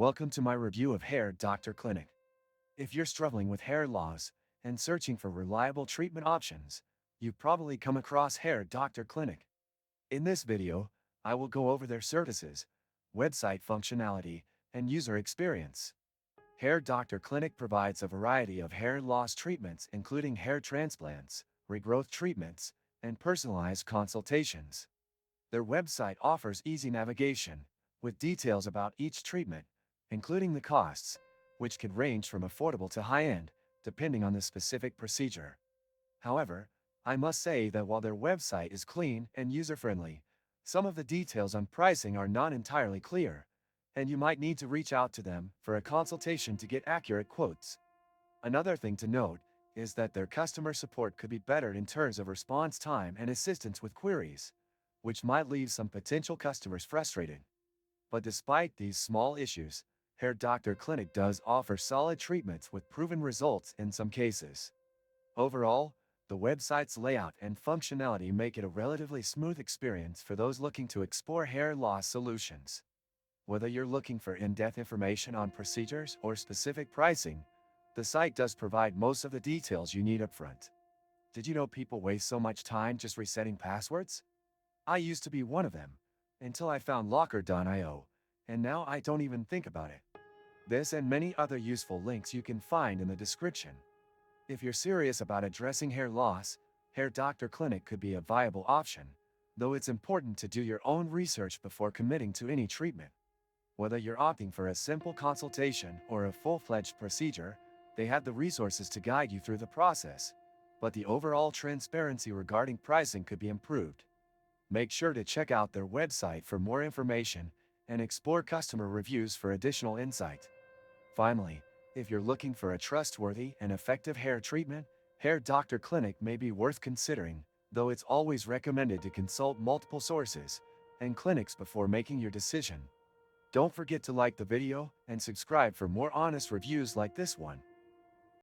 Welcome to my review of Hair Doctor Clinic. If you're struggling with hair loss and searching for reliable treatment options, you've probably come across Hair Doctor Clinic. In this video, I will go over their services, website functionality, and user experience. Hair Doctor Clinic provides a variety of hair loss treatments including hair transplants, regrowth treatments, and personalized consultations. Their website offers easy navigation, with details about each treatment, including the costs, which could range from affordable to high-end, depending on the specific procedure. However, I must say that while their website is clean and user-friendly, some of the details on pricing are not entirely clear, and you might need to reach out to them for a consultation to get accurate quotes. Another thing to note is that their customer support could be better in terms of response time and assistance with queries, which might leave some potential customers frustrated. But despite these small issues, Hair Doctor Clinic does offer solid treatments with proven results in some cases. Overall, the website's layout and functionality make it a relatively smooth experience for those looking to explore hair loss solutions. Whether you're looking for in-depth information on procedures or specific pricing, the site does provide most of the details you need upfront. Did you know people waste so much time just resetting passwords? I used to be one of them, until I found Locker.io, and now I don't even think about it. This and many other useful links you can find in the description. If you're serious about addressing hair loss, Hair Doctor Clinic could be a viable option, though it's important to do your own research before committing to any treatment. Whether you're opting for a simple consultation or a full-fledged procedure, they have the resources to guide you through the process, but the overall transparency regarding pricing could be improved. Make sure to check out their website for more information and explore customer reviews for additional insight. Finally, if you're looking for a trustworthy and effective hair treatment, Hair Doctor Clinic may be worth considering, though it's always recommended to consult multiple sources and clinics before making your decision. Don't forget to like the video and subscribe for more honest reviews like this one.